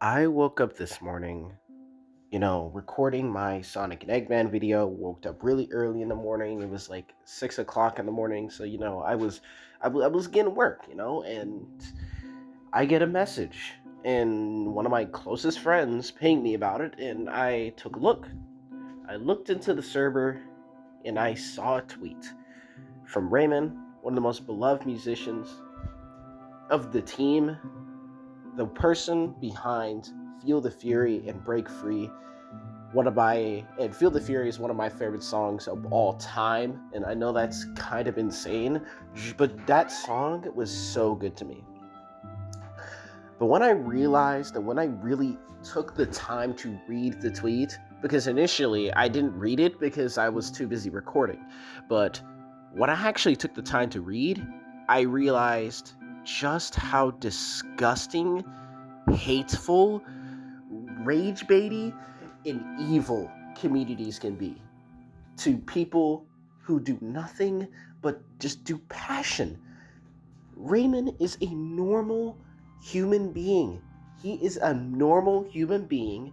I woke up this morning, recording my Sonic and Eggman video. Woke up really early in the morning. It was like 6 o'clock in the morning. So I was getting work, and I get a message, and one of my closest friends pinged me about it, and I took a look. I looked into the server, and I saw a tweet from Ramon, one of the most beloved musicians of the team, the person behind Feel the Fury and Break Free. Feel the Fury is one of my favorite songs of all time, and I know that's kind of insane, but that song was so good to me. But when I realized and when I really took the time to read the tweet, because initially I didn't read it because I was too busy recording, but when I actually took the time to read, I realized just how disgusting, hateful, rage baity, and evil communities can be to people who do nothing but just do passion. Raymond is a normal human being. He is a normal human being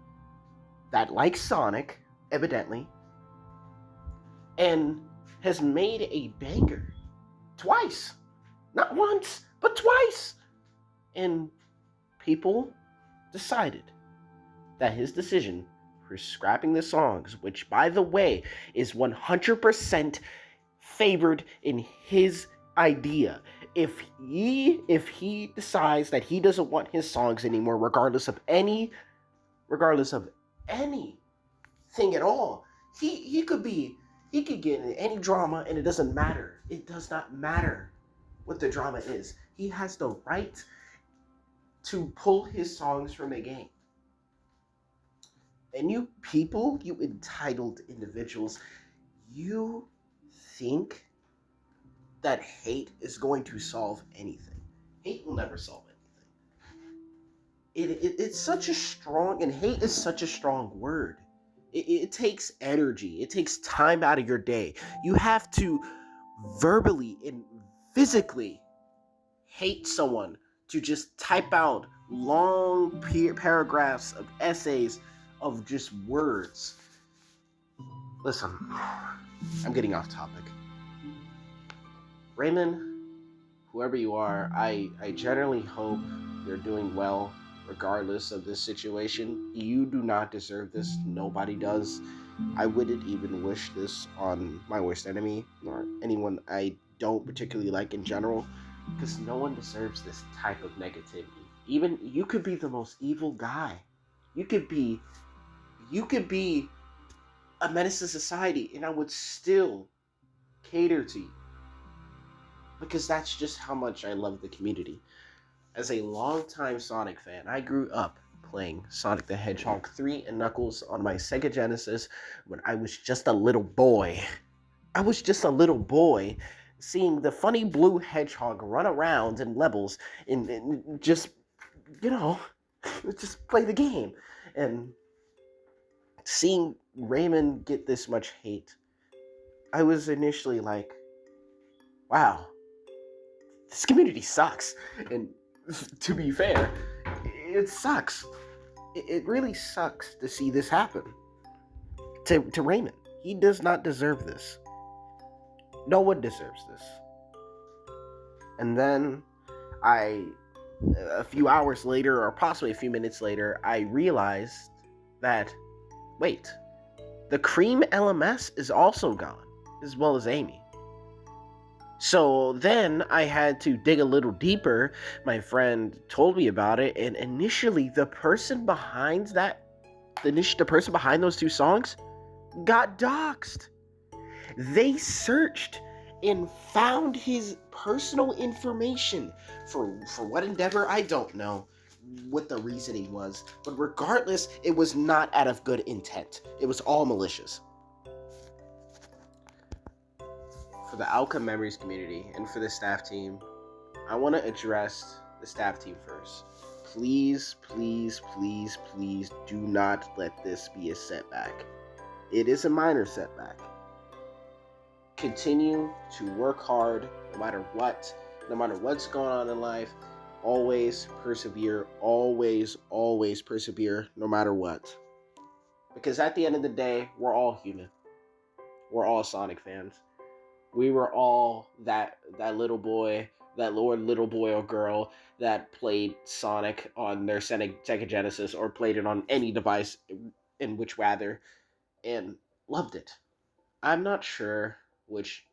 that likes Sonic, evidently, and has made a banger twice. Not once, but twice. And people decided that his decision for scrapping the songs, which by the way is 100% favored in his idea. If he decides that he doesn't want his songs anymore, regardless of anything at all, he could get in any drama and it doesn't matter. It does not matter what the drama is. He has the right to pull his songs from the game. And you people, you entitled individuals, you think that hate is going to solve anything. Hate will never solve anything. It's such a strong, and hate is such a strong word. It takes energy, it takes time out of your day. You have to verbally and physically hate someone to just type out long paragraphs of essays of just words. Listen, I'm getting off topic. Raymond, whoever you are, I generally hope you're doing well regardless of this situation. You do not deserve this. Nobody does. I wouldn't even wish this on my worst enemy or anyone I don't particularly like in general, because no one deserves this type of negativity. Even you could be the most evil guy. You could be you could be a menace to society and I would still cater to you because that's just how much I love the community. As a longtime Sonic fan, I grew up playing Sonic the Hedgehog 3 and Knuckles on my Sega Genesis when I was just a little boy. I was just a little boy seeing the funny blue hedgehog run around in levels and just, you know, just play the game. And seeing Raymond get this much hate, I was initially like, wow, this community sucks. And to be fair, it sucks. It really sucks to see this happen to Raymond. He does not deserve this. No one deserves this. And then I, a few hours later, or possibly a few minutes later, I realized that, wait, the Cream LMS is also gone, as well as Amy. So then I had to dig a little deeper. My friend told me about it, and initially the person behind the person behind those two songs got doxxed. They searched and found his personal information for what endeavor, I don't know what the reasoning was, but regardless, it was not out of good intent. It was all malicious. For the Outcome Memories community and for the staff team, I want to address the staff team first. Please, please, please, please do not let this be a setback. It is a minor setback. Continue to work hard no matter what, no matter what's going on in life. always persevere, always persevere, no matter what. Because at the end of the day, we're all human. We're all Sonic fans. We were all that little boy, that little boy or girl that played Sonic on their Sega Genesis or played it on any device in which rather and loved it. I'm not sure which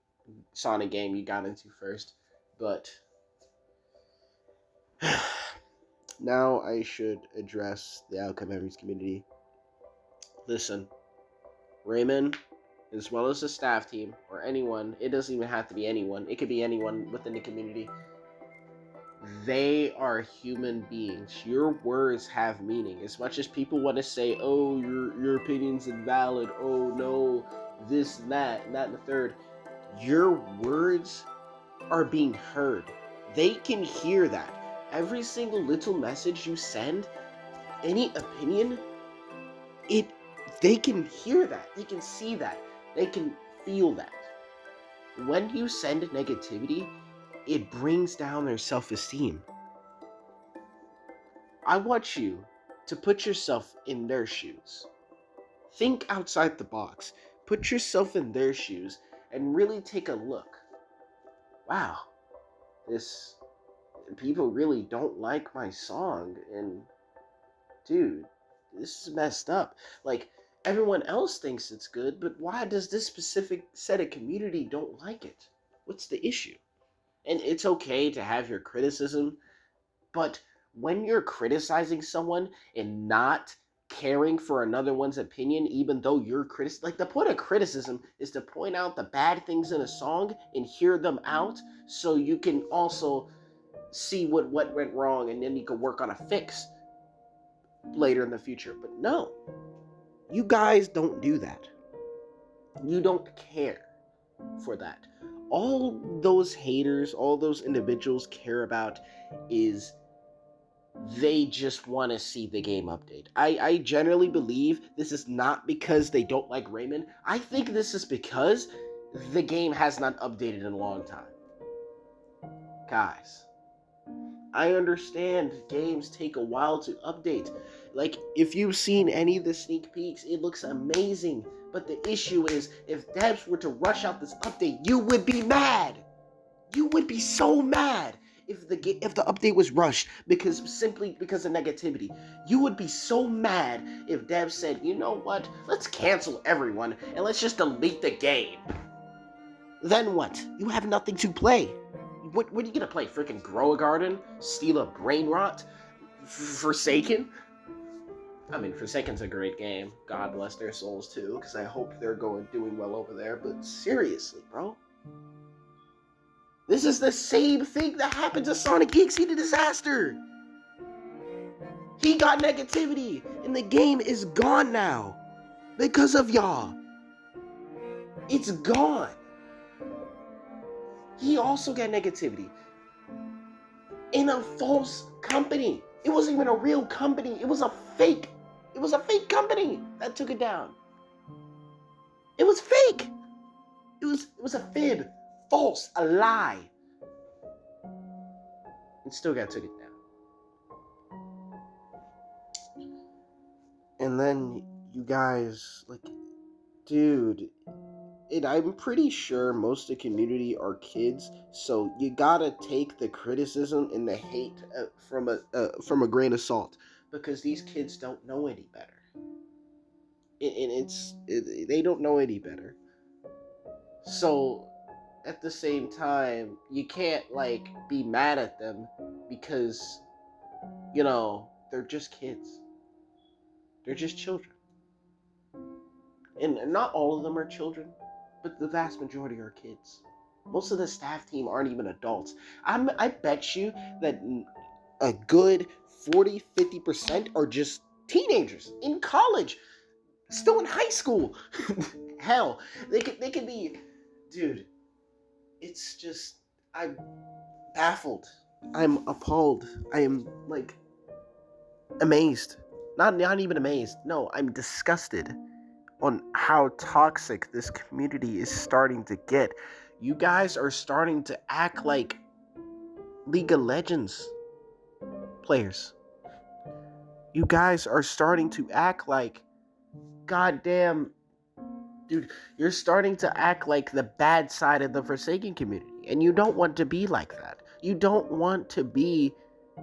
Sonic game you got into first, but now I should address the Outcome Memories community. Listen, Raymond, as well as the staff team, or anyone, it doesn't even have to be anyone, it could be anyone within the community, they are human beings. Your words have meaning. As much as people want to say, oh, your opinion's invalid, oh no, this and that and the third, your words are being heard. They can hear that. Every single little message you send, any opinion, it they can hear that. They can see that. They can feel that. When you send negativity, it brings down their self-esteem. I want you to put yourself in their shoes. Think outside the box. Put yourself in their shoes and really take a look. Wow, this people really don't like my song, and dude, this is messed up. Like, everyone else thinks it's good, but why does this specific set of community don't like it? What's the issue? And it's okay to have your criticism, but when you're criticizing someone and not caring for another one's opinion, even though you're like, the point of criticism is to point out the bad things in a song and hear them out so you can also see what went wrong, and then you can work on a fix later in the future. But no, you guys don't do that. You don't care for that. All those haters, all those individuals care about is they just want to see the game update. I generally believe this is not because they don't like Raymond. I think this is because the game has not updated in a long time. Guys, I understand games take a while to update. Like, if you've seen any of the sneak peeks, it looks amazing. But the issue is, if devs were to rush out this update, you would be mad. You would be so mad if the update was rushed simply because of negativity. You would be so mad if devs said, you know what, let's cancel everyone and let's just delete the game. Then what? You have nothing to play. What are you gonna play? Freaking Grow a Garden? Steal a Brain Rot? Forsaken? I mean, Forsaken's a great game. God bless their souls too, because I hope they're doing well over there. But seriously, bro. This is the same thing that happened to Sonic Geeks Disaster. He got negativity, and the game is gone now. Because of y'all. It's gone. He also got negativity. In a false company. It wasn't even a real company. It was a fake. It was a fake company that took it down. It was fake. It was a fib. False. A lie. And still got took it down. And then you guys, like, dude, I'm pretty sure most of the community are kids, so you gotta take the criticism and the hate from a grain of salt, because these kids don't know any better. They don't know any better. So at the same time, you can't like be mad at them because, you know, they're just kids. They're just children. And not all of them are children, but the vast majority are kids. Most of the staff team aren't even adults. I bet you that a good 40-50% are just teenagers in college, still in high school. Hell, they could be, dude. It's just, I'm baffled. I'm appalled. I am like amazed. Not even amazed. No, I'm disgusted on how toxic this community is starting to get. You guys are starting to act like League of Legends. players, you guys are starting to act like, goddamn, dude, you're starting to act like the bad side of the Forsaken community. And you don't want to be like that. You don't want to be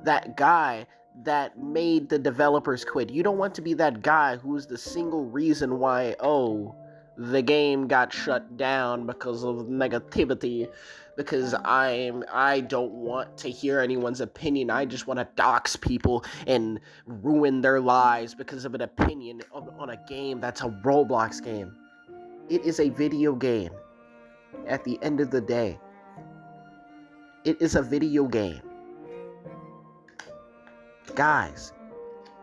that guy that made the developers quit. You don't want to be that guy who's the single reason why, the game got shut down because of negativity, because I don't want to hear anyone's opinion. I just want to dox people and ruin their lives because of an opinion on a game that's a Roblox game. It is a video game. At the end of the day, it is a video game. Guys,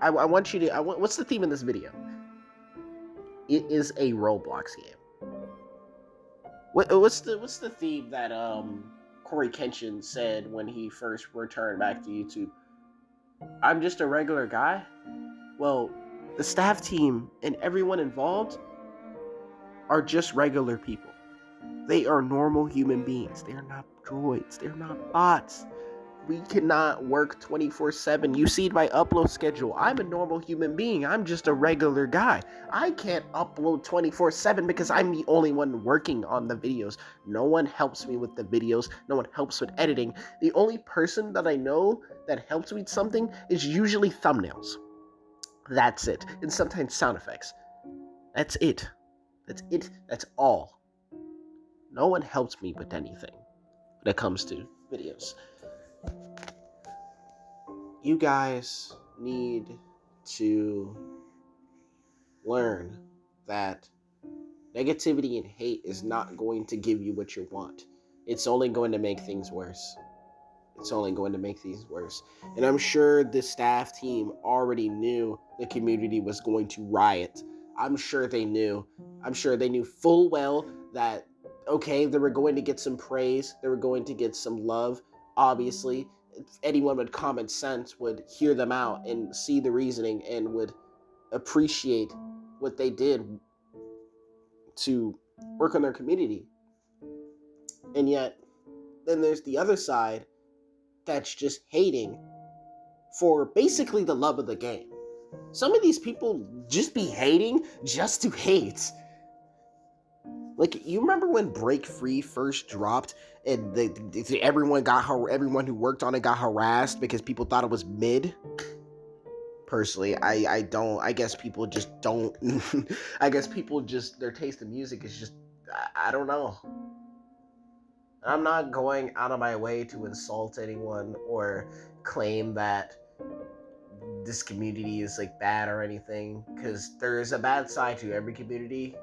I want you to... what's the theme in this video? It is a Roblox game. What's the theme that Corey Kenshin said when he first returned back to YouTube? I'm just a regular guy? Well, the staff team and everyone involved are just regular people. They are normal human beings. They are not droids. They're not bots. We cannot work 24/7. You see my upload schedule. I'm a normal human being. I'm just a regular guy. I can't upload 24/7 because I'm the only one working on the videos. No one helps me with the videos. No one helps with editing. The only person that I know that helps me with something is usually thumbnails. That's it. And sometimes sound effects. That's it. That's it. That's all. No one helps me with anything when it comes to videos. You guys need to learn that negativity and hate is not going to give you what you want. It's only going to make things worse. It's only going to make things worse. And I'm sure the staff team already knew the community was going to riot. I'm sure they knew. I'm sure they knew full well that, okay, they were going to get some praise. They were going to get some love, obviously. Anyone with common sense would hear them out and see the reasoning and would appreciate what they did to work on their community. And yet, then there's the other side that's just hating for basically the love of the game. Some of these people just be hating just to hate. Like, you remember when Break Free first dropped and everyone who worked on it got harassed because people thought it was mid? Personally, I don't. I guess people just don't. I guess people just, their taste in music is just, I don't know. I'm not going out of my way to insult anyone or claim that this community is like bad or anything, because there is a bad side to every community.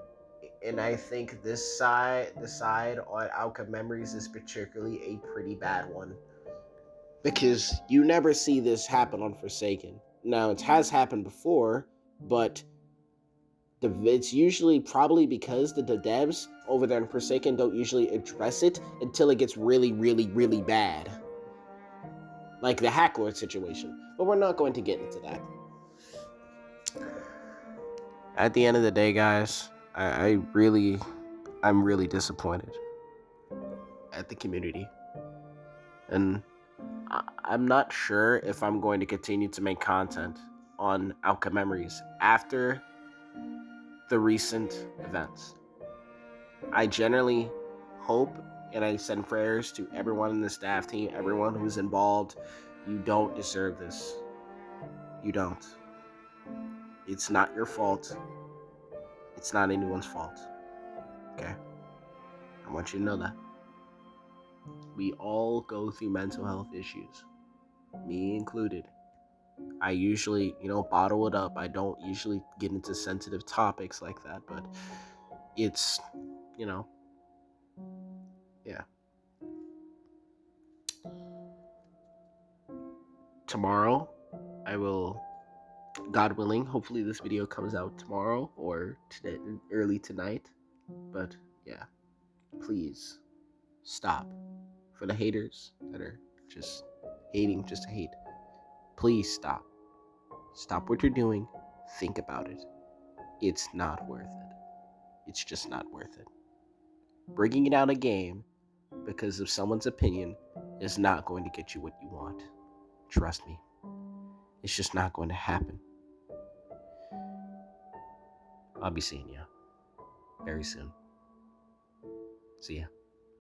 And I think the side on Outcome Memories is particularly a pretty bad one. Because you never see this happen on Forsaken. Now, it has happened before, but it's usually probably because the devs over there in Forsaken don't usually address it until it gets really, really, really bad. Like the Hacklord situation. But we're not going to get into that. At the end of the day, guys, I'm really disappointed at the community. And I'm not sure if I'm going to continue to make content on Outcome Memories after the recent events. I generally hope and I send prayers to everyone in the staff team, everyone who's involved. You don't deserve this. You don't. It's not your fault. It's not anyone's fault. Okay? I want you to know that. We all go through mental health issues. Me included. I usually, bottle it up. I don't usually get into sensitive topics like that, but it's, yeah. Tomorrow, I will, God willing, hopefully this video comes out tomorrow or today, early tonight. But yeah, please stop. For the haters that are just hating just to hate, please stop. Stop what you're doing. Think about it. It's not worth it. It's just not worth it. Bringing it out a game because of someone's opinion is not going to get you what you want. Trust me. It's just not going to happen. I'll be seeing you very soon. See ya.